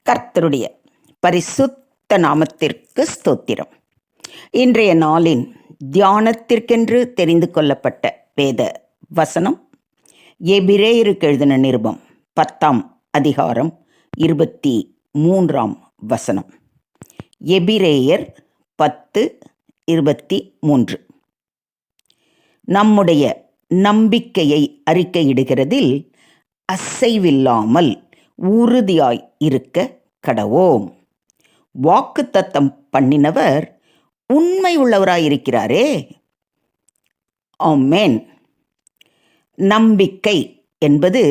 கர்த்தருடைய பரிசுத்த நாமத்திற்கு ஸ்தோத்திரம். இன்றைய நாளின் தியானத்திற்கென்று தெரிந்து கொள்ளப்பட்ட வேத வசனம் எபிரேயருக்கு எழுதின நிருபம் 10ஆம் அதிகாரம் 23ஆம் வசனம். எபிரேயர் 10:23. நம்முடைய நம்பிக்கையை அறிக்கையிடுகிறதில் அசைவில்லாமல் உறுதியாய் இருக்க கடவோம். வாக்குத்தத்தம் பண்ணினவர் உண்மை உள்ளவராயிருக்கிறாரே. ஆமென். நம்பிக்கை என்பது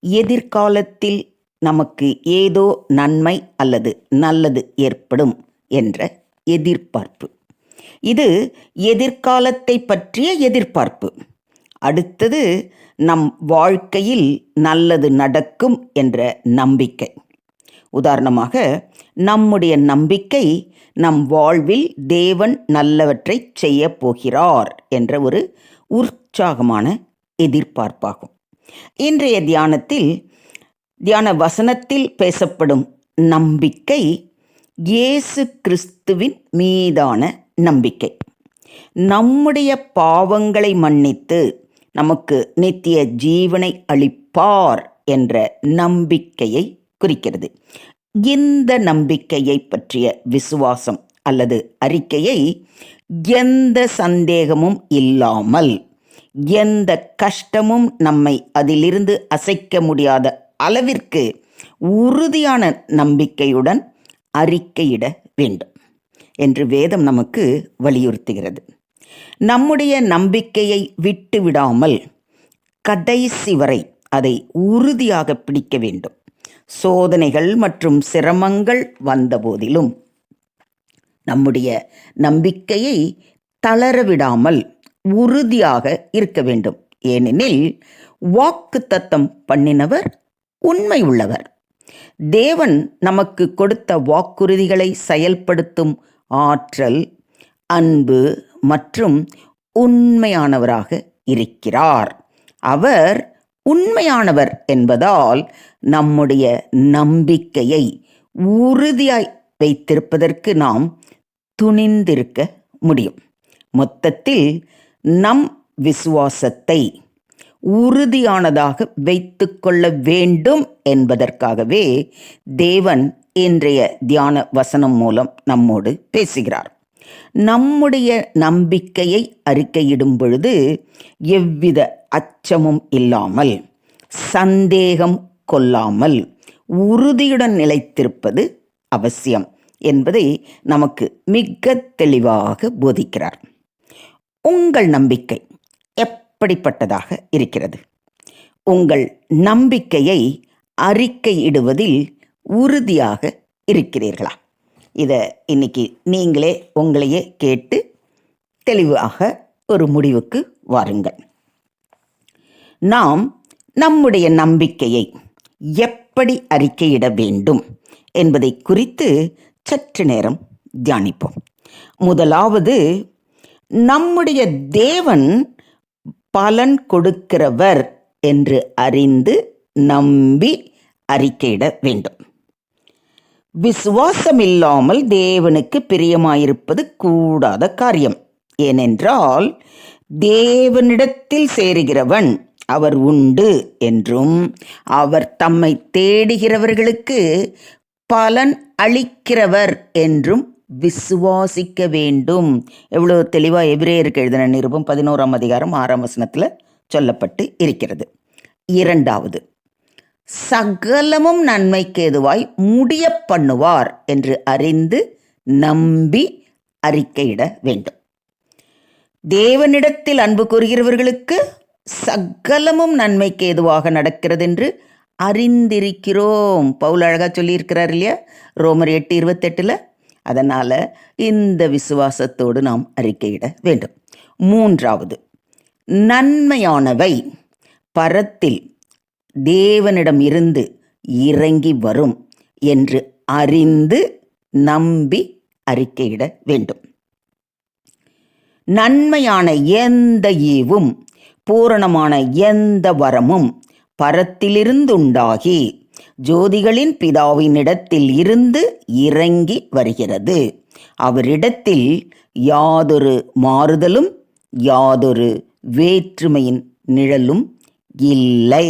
எதிர்காலத்தில் நமக்கு ஏதோ நன்மை அல்லது நல்லது ஏற்படும் என்ற எதிர்பார்ப்பு. இது எதிர்காலத்தை பற்றிய எதிர்பார்ப்பு. அடுத்தது நம் வாழ்க்கையில் நல்லது நடக்கும் என்ற நம்பிக்கை. உதாரணமாக, நம்முடைய நம்பிக்கை நம் வாழ்வில் தேவன் நல்லவற்றை செய்ய போகிறார் என்ற ஒரு உற்சாகமான எதிர்பார்ப்பாகும். இன்றைய தியான வசனத்தில் பேசப்படும் நம்பிக்கை இயேசு கிறிஸ்துவின் மீதான நம்பிக்கை. நம்முடைய பாவங்களை மன்னித்து நமக்கு நித்திய ஜீவனை அளிப்பார் என்ற நம்பிக்கையை குறிக்கிறது. இந்த நம்பிக்கையை பற்றிய விசுவாசம் அல்லது அறிக்கையை எந்த சந்தேகமும் இல்லாமல், எந்த கஷ்டமும் நம்மை அதிலிருந்து அசைக்க முடியாத அளவிற்கு உறுதியான நம்பிக்கையுடன் அறிக்கையிட வேண்டும் என்று வேதம் நமக்கு வலியுறுத்துகிறது. நம்முடைய நம்பிக்கையை விட்டுவிடாமல் கடைசி வரை அதை உறுதியாக பிடிக்க வேண்டும். சோதனைகள் மற்றும் சிரமங்கள் வந்தபோதிலும் நம்முடைய நம்பிக்கையை தளரவிடாமல் உறுதியாக இருக்க வேண்டும். ஏனெனில் வாக்குத்தத்தம் பண்ணினவர் உண்மை உள்ளவர். தேவன் நமக்கு கொடுத்த வாக்குறுதிகளை செயல்படுத்தும் ஆற்றல், அன்பு மற்றும் உண்மையானவராக இருக்கிறார். அவர் உண்மையானவர் என்பதால் நம்முடைய நம்பிக்கையை உறுதியாய் வைத்திருப்பதற்கு நாம் துணிந்திருக்க முடியும். மொத்தத்தில் நம் விசுவாசத்தை உறுதியானதாக வைத்து கொள்ள வேண்டும் என்பதற்காகவே தேவன் இன்றைய தியான வசனம் மூலம் நம்மோடு பேசுகிறார். நம்முடைய நம்பிக்கையை அறிக்கையிடும் பொழுது எவ்வித அச்சமும் இல்லாமல், சந்தேகம் கொள்ளாமல் உறுதியுடன் நிலைத்திருப்பது அவசியம் என்பதை நமக்கு மிக தெளிவாக போதிக்கிறார். உங்கள் நம்பிக்கை எப்படிப்பட்டதாக இருக்கிறது? உங்கள் நம்பிக்கையை அறிக்கையிடுவதில் உறுதியாக இருக்கிறீர்களா? இதை இன்னைக்கு நீங்களே உங்களையே கேட்டு தெளிவாக ஒரு முடிவுக்கு வாருங்கள். நாம் நம்முடைய நம்பிக்கையை எப்படி அறிக்கையிட வேண்டும் என்பதை குறித்து சற்று நேரம் தியானிப்போம். முதலாவது, நம்முடைய தேவன் பலன் கொடுக்கிறவர் என்று அறிந்து நம்பி அறிக்கையிட வேண்டும். விசுவாசம் இல்லாமல் தேவனுக்கு பிரியமாயிருப்பது கூடாத காரியம். ஏனென்றால் தேவனிடத்தில் சேருகிறவன் அவர் உண்டு என்றும் அவர் தம்மை தேடுகிறவர்களுக்கு பலன் அளிக்கிறவர் என்றும் விசுவாசிக்க வேண்டும். எவ்வளவு தெளிவாக எபிரேயருக்கு எழுதின நிருபம் 11ஆம் அதிகாரம் 6ஆம் வசனத்தில் சொல்லப்பட்டு இருக்கிறது. இரண்டாவது, சகலமும் நன்மைக்கு ஏதுவாய் முடிய பண்ணுவார் என்று அறிந்து நம்பி அறிக்கையிட வேண்டும். தேவனிடத்தில் அன்பு கூறுகிறவர்களுக்கு சகலமும் நன்மைக்கு ஏதுவாக நடக்கிறது என்று அறிந்திருக்கிறோம். பவுல் அழகா சொல்லியிருக்கிறார் இல்லையா, ரோமர் 8:28. அதனால் இந்த விசுவாசத்தோடு நாம் அறிக்கையிட வேண்டும். மூன்றாவது, நன்மையானவை பரத்தில் தேவனிடம் இருந்து இறங்கி வரும் என்று அறிந்து நம்பி அறிக்கையிட வேண்டும். நன்மையான எந்த ஈவும் பூரணமான எந்த வரமும் பரத்திலிருந்துண்டாகி ஜோதிகளின் பிதாவினிடத்தில் இருந்து இறங்கி வருகிறது. அவரிடத்தில் யாதொரு மாறுதலும் யாதொரு வேற்றுமையின் நிழலும் இல்லை.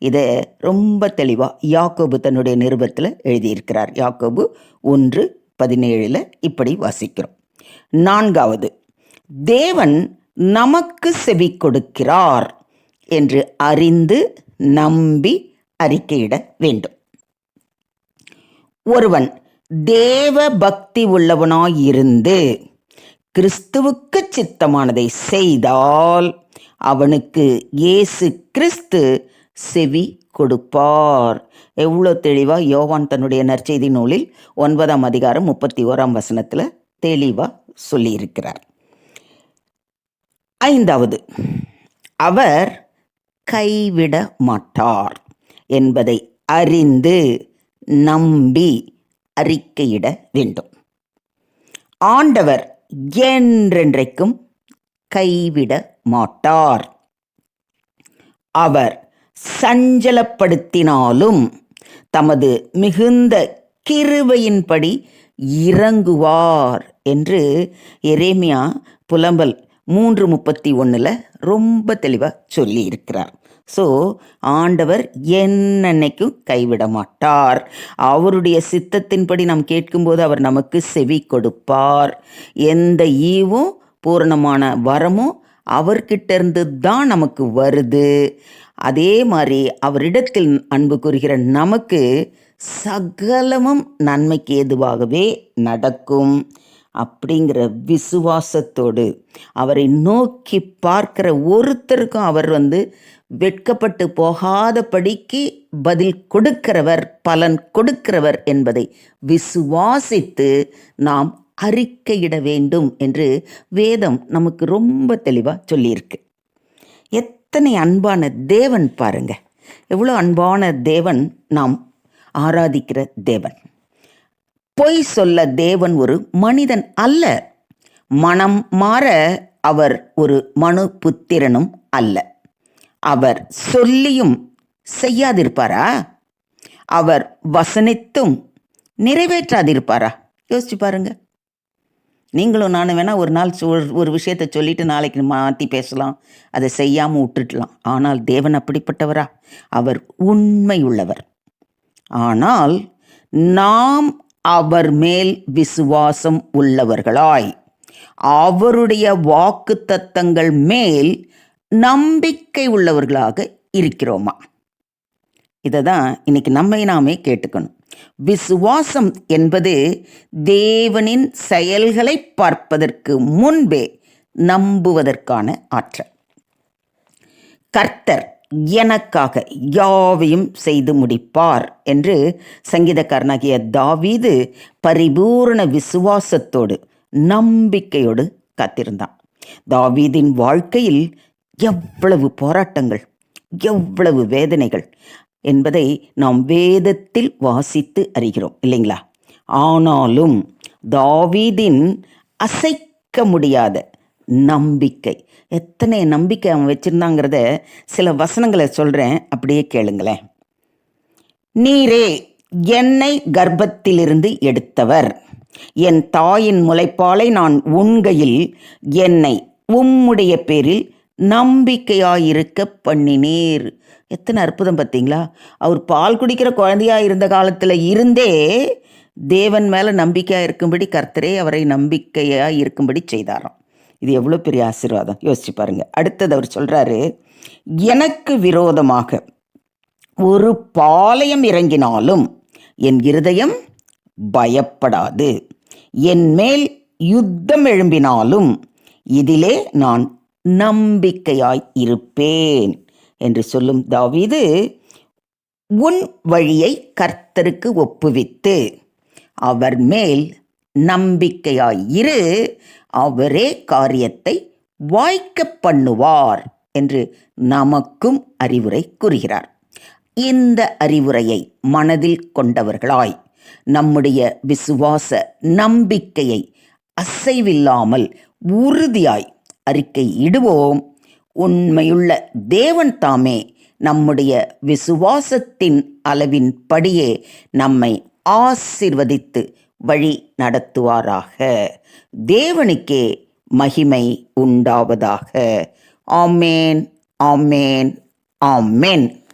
இதை ரொம்ப தெளிவாக யாக்கோபு தன்னுடைய நிருபத்தில் எழுதியிருக்கிறார். யாக்கோபு 1:17 இப்படி வாசிக்கிறோம். 4வது, தேவன் நமக்கு செவி கொடுக்கிறார் என்று அறிந்து நம்பி அறிக்கையிட வேண்டும். ஒருவன் தேவ பக்தி உள்ளவனாயிருந்து கிறிஸ்துவுக்கு சித்தமானதை செய்தால் அவனுக்கு இயேசு கிறிஸ்து செவி கொடுப்பார். எவ்வளோ தெளிவாக யோவான் தன்னுடைய நற்செய்தி நூலில் 9ஆம் அதிகாரம் 31ஆம் வசனத்தில் தெளிவாக சொல்லியிருக்கிறார். 5வது, அவர் கைவிட மாட்டார் என்பதை அறிந்து நம்பி அறிக்கையிட வேண்டும். ஆண்டவர் என்றென்றைக்கும் கைவிட மாட்டார். அவர் சஞ்சலப்படுத்தினாலும் தமது மிகுந்த கிருபையின்படி இறங்குவார் என்று எரேமியா புலம்பல் 3:31 ரொம்ப தெளிவாக சொல்லி இருக்கிறார். ஸோ ஆண்டவர் என்னன்னைக்கும் கைவிட மாட்டார். அவருடைய சித்தத்தின்படி நாம் கேட்கும்போது அவர் நமக்கு செவி கொடுப்பார். எந்த ஈவும் பூரணமான வரமும் அவர்கிட்டேருந்து தான் நமக்கு வருது. அதே மாதிரி அவரிடத்தில் அன்பு கூறுகிற நமக்கு சகலமும் நன்மைக்கு ஏதுவாகவே நடக்கும் அப்படிங்கிற விசுவாசத்தோடு அவரை நோக்கி பார்க்கிற ஒருத்தருக்கும் அவர் வெட்கப்பட்டு போகாதபடிக்கு பதில் கொடுக்கிறவர், பலன் கொடுக்கிறவர் என்பதை விசுவாசித்து நாம் அறிக்கையிட வேண்டும் என்று வேதம் நமக்கு ரொம்ப தெளிவாக சொல்லியிருக்கு. எத்தனை அன்பான தேவன் பாருங்க! எவ்வளோ அன்பான தேவன் நாம் ஆராதிக்கிற தேவன். பொய் சொல்ல தேவன் ஒரு மனிதன் அல்ல. மனம் மாற அவர் ஒரு மனு புத்திரனும் அல்ல. அவர் சொல்லியும் செய்யாதிருப்பாரா? அவர் வசனித்தும் நிறைவேற்றாதிருப்பாரா? யோசிச்சு பாருங்க. நீங்களும் நானும் வேணால் ஒரு நாள் ஒரு விஷயத்தை சொல்லிட்டு நாளைக்கு மாற்றி பேசலாம், அதை செய்யாமல் விட்டுடலாம். ஆனால் தேவன் அப்படிப்பட்டவரா? அவர் உண்மை உள்ளவர். ஆனால் நாம் அவர் மேல் விசுவாசம் உள்ளவர்களாய் அவருடைய வாக்குத்தத்தங்கள் மேல் நம்பிக்கை உள்ளவர்களாக இருக்கிறோமா? இதை தான் இன்னைக்கு நம்மை நாமே கேட்டுக்கணும். விசுவாசம் என்பது தேவனின் செயல்களை பார்ப்பதற்கு முன்பே நம்புவதற்கான ஆற்றல். கர்த்தர் எனக்காக யாவையும் செய்து முடிப்பார் என்று சங்கீதக்காரனாகிய தாவீது பரிபூரண விசுவாசத்தோடு நம்பிக்கையோடு காத்திருந்தான். தாவீதின் வாழ்க்கையில் எவ்வளவு போராட்டங்கள், எவ்வளவு வேதனைகள் என்பதை நாம் வேதத்தில் வாசித்து அறிகிறோம் இல்லைங்களா? ஆனாலும் தாவீதின் அசைக்க முடியாத நம்பிக்கை, எத்தனை நம்பிக்கை அவன் வச்சிருந்தாங்கிறத சில வசனங்களை சொல்கிறேன், அப்படியே கேளுங்களேன். நீரே என்னை கர்ப்பத்திலிருந்து எடுத்தவர், என் தாயின் முலைப்பாலை நான் உண்கையில் என்னை உம்முடைய பேரில் நம்பிக்கையாயிருக்க பண்ணினீர். எத்தனை அற்புதம் பார்த்தீங்களா? அவர் பால் குடிக்கிற குழந்தையாக இருந்த காலத்தில் இருந்தே தேவன் மேலே நம்பிக்கையாக இருக்கும்படி கர்த்தரே அவரை நம்பிக்கையாக இருக்கும்படி செய்தாராம். இது எவ்வளோ பெரிய ஆசீர்வாதம், யோசிச்சு பாருங்க. அடுத்தது அவர் சொல்கிறாரு, எனக்கு விரோதமாக ஒரு பாளையம் இறங்கினாலும் என் இருதயம் பயப்படாது, என் மேல் யுத்தம் எழும்பினாலும் இதிலே நான் நம்பிக்கையாய் இருப்பேன் என்று சொல்லும் தாவீது, உன் வழியை கர்த்தருக்கு ஒப்புவித்து அவர் மேல் நம்பிக்கையாய் இரு, அவரே காரியத்தை வாய்க்க பண்ணுவார் என்று நமக்கும் அறிவுரை கூறுகிறார். இந்த அறிவுரையை மனதில் கொண்டவர்களாய் நம்முடைய விசுவாச நம்பிக்கையை அசைவில்லாமல் உறுதியாய் அறிக்கை இடுவோம். உண்மையுள்ள தேவன் தாமே நம்முடைய விசுவாசத்தின் அளவின்படியே நம்மை ஆசீர்வதித்து வழி நடத்துவாராக. தேவனுக்கே மகிமை உண்டாவதாக. ஆமேன், ஆமேன், ஆமேன்.